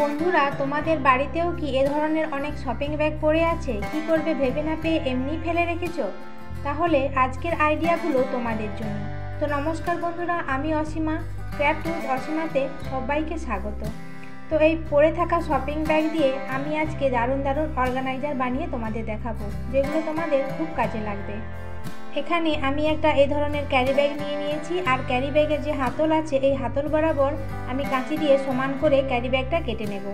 বন্ধুরা, তোমাদের বাড়িতেও কি এ ধরনের অনেক শপিং ব্যাগ পড়ে আছে? কি করবে ভেবে না পেয়ে এমনি ফেলে রেখেছো? তাহলে আজকের আইডিয়াগুলো তোমাদের জন্য। তো নমস্কার বন্ধুরা, আমি অসীমা, ক্র্যাফট উইথ অসীমাতে সবাইকে স্বাগত। তো এই পড়ে থাকা শপিং ব্যাগ দিয়ে আমি আজকে দারুণ দারুণ অর্গানাইজার বানিয়ে তোমাদের দেখাবো, যেগুলো তোমাদের খুব কাজে লাগবে। এখানে আমি একটা এই ধরনের ক্যারি ব্যাগ নিয়ে নিয়েছি, আর ক্যারি ব্যাগের যে হাতল আছে এই হাতল বরাবর আমি কাঁচি দিয়ে সমান করে ক্যারি ব্যাগটা কেটে নেব।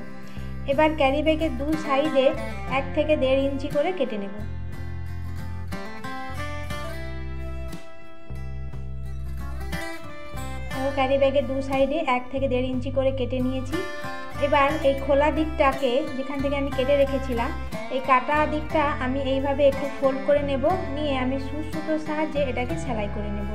এবার ক্যারি ব্যাগের দু সাইডে 1 থেকে 1.5 ইঞ্চি করে কেটে নেব। ক্যারি ব্যাগের দু সাইডে 1 থেকে 1.5 ইঞ্চি করে কেটে নিয়েছি। এবার এই খোলা দিকটাকে, যেখান থেকে আমি কেটে রেখেছিলাম, এই কাটা দিকটা আমি এইভাবে একটু ফোল্ড করে নেব, নিয়ে আমি সুতোর সাহায্যে এটাকে সেলাই করে নেব।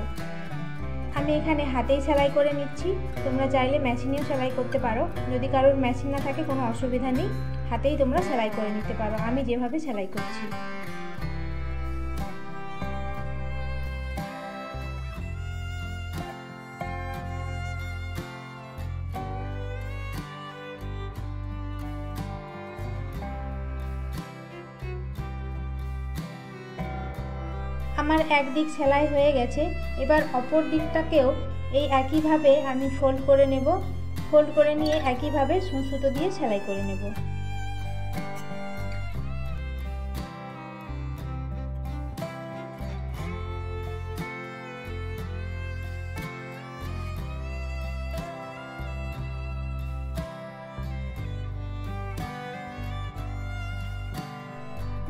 আমি এখানে হাতেই সেলাই করে নিচ্ছি, তোমরা চাইলে মেশিনেও সেলাই করতে পারো। যদি কারোর মেশিন না থাকে কোনো অসুবিধা নেই, হাতেই তোমরা সেলাই করে নিতে পারো, আমি যেভাবে সেলাই করছি। আমার একদিক সেলাই হয়ে গেছে, এবার অপর দিকটাকেও এই একইভাবে আমি ফোল্ড করে নেব। ফোল্ড করে নিয়ে একইভাবে সুতো দিয়ে সেলাই করে নেব।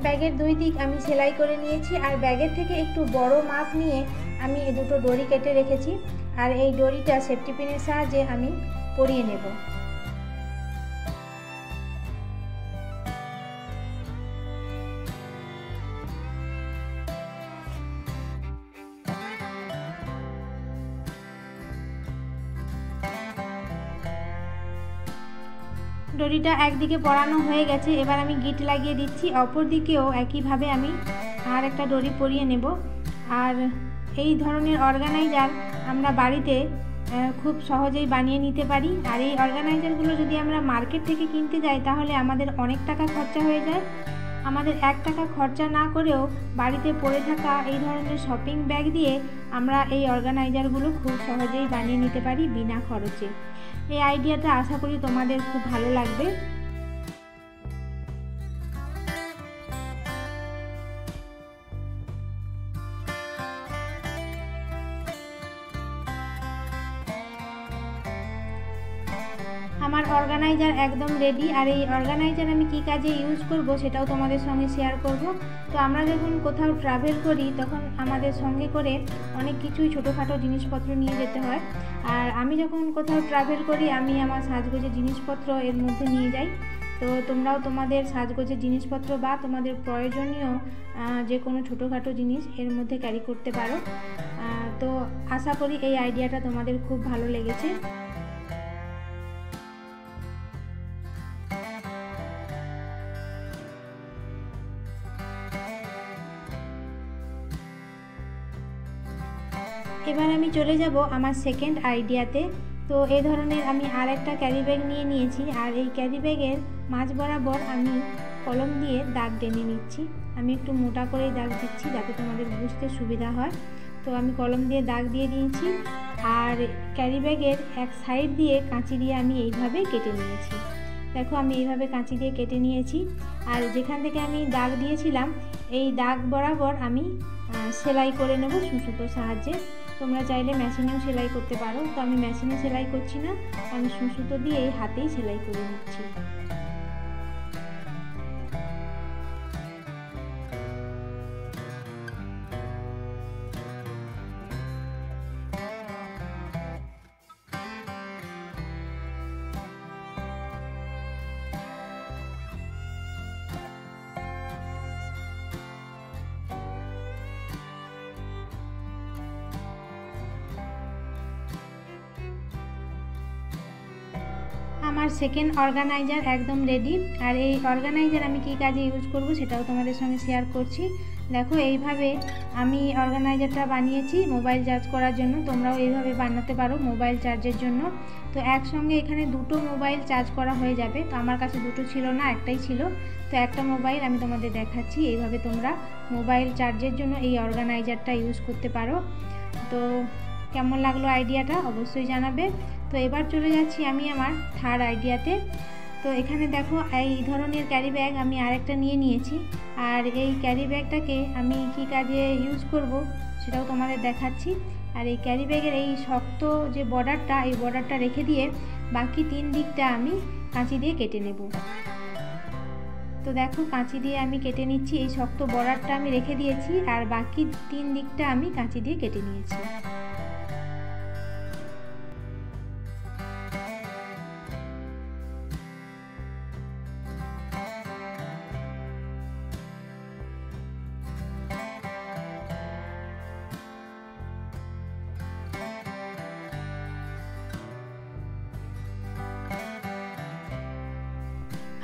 ব্যাগের দুই দিক আমি সেলাই করে নিয়েছি, আর ব্যাগের থেকে একটু বড় মাপ নিয়ে আমি এই দুটো দড়ি কেটে রেখেছি, আর এই দড়িটা সেফটি পিনের সাহায্যে আমি পরিয়ে নেব। দড়িটা একদিকে পরানো হয়ে গেছে, এবার আমি গিট লাগিয়ে দিচ্ছি। অপর দিকেও একইভাবে আমি আর একটা দড়ি পরিয়ে নেব। আর এই ধরনের অর্গানাইজার আমরা বাড়িতে খুব সহজেই বানিয়ে নিতে পারি। আর এই অর্গানাইজারগুলো যদি আমরা মার্কেট থেকে কিনতে যাই তাহলে আমাদের অনেক টাকা খরচা হয়ে যায়। আমাদের 1 টাকা খরচা না করেও বাড়িতে পড়ে থাকা এই ধরনের শপিং ব্যাগ দিয়ে আমরা এই অর্গানাইজারগুলো খুব সহজেই বানিয়ে নিতে পারি বিনা খরচে। এই আইডিয়াটা আশা করি তোমাদের খুব ভালো লাগবে। আমার অর্গানাইজার একদম রেডি। আর এই অর্গানাইজার আমি কি কাজে ইউজ করব সেটাও তোমাদের সঙ্গে শেয়ার করব। তো আমরা যখন কোথাও ট্রাভেল করি তখন আমাদের সঙ্গে করে অনেক কিছুই ছোটোখাটো জিনিসপত্র নিয়ে যেতে হয়। আর আমি যখন কোথাও ট্রাভেল করি আমি আমার সাজগোজের জিনিসপত্র এর মধ্যে নিয়ে যাই। তো তোমরাও তোমাদের সাজগোজের জিনিসপত্র বা তোমাদের প্রয়োজনীয় যে কোনো ছোটোখাটো জিনিস এর মধ্যে ক্যারি করতে পারো। তো আশা করি এই আইডিয়াটা তোমাদের খুব ভালো লেগেছে। এবার আমি চলে যাব আমার সেকেন্ড আইডিয়াতে। তো এই ধরনের আমি আর একটা ক্যারি ব্যাগ নিয়ে নিয়েছি, আর এই ক্যারি ব্যাগের মাঝ বরাবর আমি কলম দিয়ে দাগ টেনে নিচ্ছি। আমি একটু মোটা করেই দাগ দিচ্ছি যাতে তোমাদের বুঝতে সুবিধা হয়। তো আমি কলম দিয়ে দাগ দিয়ে দিয়েছি, আর ক্যারি ব্যাগের এক সাইড দিয়ে কাঁচি দিয়ে আমি এইভাবে কেটে নিয়েছি। দেখো আমি এইভাবে কাঁচি দিয়ে কেটে নিয়েছি, আর যেখান থেকে আমি দাগ দিয়েছিলাম এই দাগ বরাবর আমি সেলাই করে নেব সুতোর সাহায্যে। তোমরা চাইলে মেশিনেও সেলাই করতে পারো। তো আমি মেশিনে সেলাই করছি না, আমি সুতো দিয়ে এই হাতেই সেলাই করে নিচ্ছি। আমার সেকেন্ড অর্গানাইজার একদম রেডি। আর এই অর্গানাইজার আমি কী কাজে ইউজ করব সেটাও তোমাদের সঙ্গে শেয়ার করছি। দেখো এইভাবে আমি অর্গানাইজারটা বানিয়েছি মোবাইল চার্জ করার জন্য। তোমরাও এইভাবে বানাতে পারো মোবাইল চার্জের জন্য। তো একসঙ্গে এখানে দুটো মোবাইল চার্জ করা হয়ে যাবে। তো আমার কাছে দুটো ছিল না, একটাই ছিল। তো একটা মোবাইল আমি তোমাদের দেখাচ্ছি। এইভাবে তোমরা মোবাইল চার্জের জন্য এই অর্গানাইজারটা ইউজ করতে পারো। তো কেমন লাগলো আইডিয়াটা অবশ্যই জানাবে। তো এবার চলে যাচ্ছি আমি আমার থার্ড আইডিয়াতে। তো এখানে দেখো এই ধরনের ক্যারি ব্যাগ আমি আরেকটা নিয়ে নিয়েছি। আর এই ক্যারি ব্যাগটাকে আমি কি কাজে ইউজ করব সেটাও তোমাদের দেখাচ্ছি। আর এই ক্যারি ব্যাগের এই শক্ত যে বর্ডারটা, এই বর্ডারটা রেখে দিয়ে বাকি 3 দিকটা আমি কাঁচি দিয়ে কেটে নেব। তো দেখো কাঁচি দিয়ে আমি কেটে নিচ্ছি। এই শক্ত বর্ডারটা আমি রেখে দিয়েছি আর বাকি 3 দিকটা আমি কাঁচি দিয়ে কেটে নিয়েছি।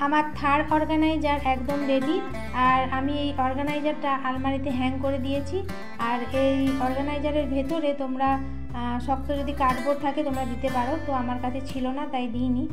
আমার থার্ড অর্গানাইজার একদম রেডি। আর আমি এই অর্গানাইজারটা আলমারিতে হ্যাং করে দিয়েছি। আর এই অর্গানাইজারের ভেতরে তোমরা শক্ত যদি কার্ডবোর্ড থাকে তোমরা দিতে পারো। তো আমার কাছে ছিল না তাই দিইনি।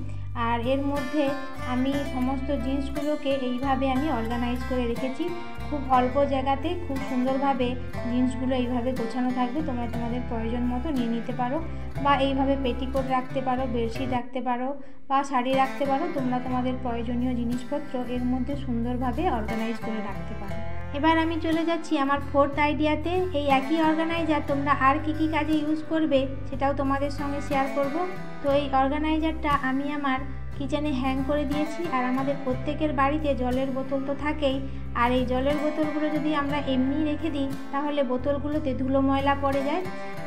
আর এর মধ্যে আমি সমস্ত জিনিসগুলোকে এইভাবে আমি অর্গানাইজ করে রেখেছি। খুব অল্প জায়গাতে খুব সুন্দরভাবে জিনিসগুলো এইভাবে গোছানো থাকবে। তোমরা তোমাদের প্রয়োজন মতো নিয়ে নিতে পারো, বা এইভাবে পেটিকোট রাখতে পারো, বেডশিট রাখতে পারো, বা শাড়ি রাখতে পারো। তোমরা তোমাদের প্রয়োজনীয় জিনিসপত্র এর মধ্যে সুন্দরভাবে অর্গানাইজ করে রাখতে পারো। এবার আমি চলে যাচ্ছি আমার ফোর্থ আইডিয়াতে। এই একই অর্গানাইজার তোমরা আর কি কাজে ইউজ করবে সেটাও তোমাদের সঙ্গে শেয়ার করব। তো এই অর্গানাইজারটা আমি আমার কিচেনে হ্যাং করে দিয়েছি। আর আমাদের প্রত্যেকের বাড়িতে জলের বোতল তো থাকেই। আর এই জলের বোতলগুলো যদি আমরা এমনি রেখে দিই তাহলে বোতলগুলোতে ধুলো ময়লা পড়ে যায়।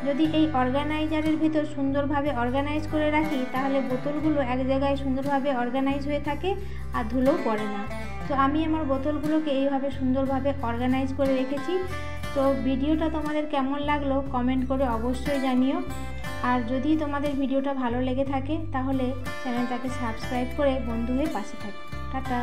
যদি এই অর্গানাইজারের ভিতর সুন্দরভাবে অর্গানাইজ করে রাখি তাহলে বোতলগুলো এক জায়গায় সুন্দরভাবে অর্গানাইজ হয়ে থাকে আর ধুলোও পড়ে না। তো আমি আমার বোতলগুলোকে এইভাবে সুন্দরভাবে অর্গানাইজ করে রেখেছি। তো ভিডিওটা তোমাদের কেমন লাগলো কমেন্ট করে অবশ্যই জানিও। আর যদি তোমাদের ভিডিওটা ভালো লেগে থাকে তাহলে চ্যানেলটাকে সাবস্ক্রাইব করে বন্ধু হয়ে পাশে থাকো। টাটা।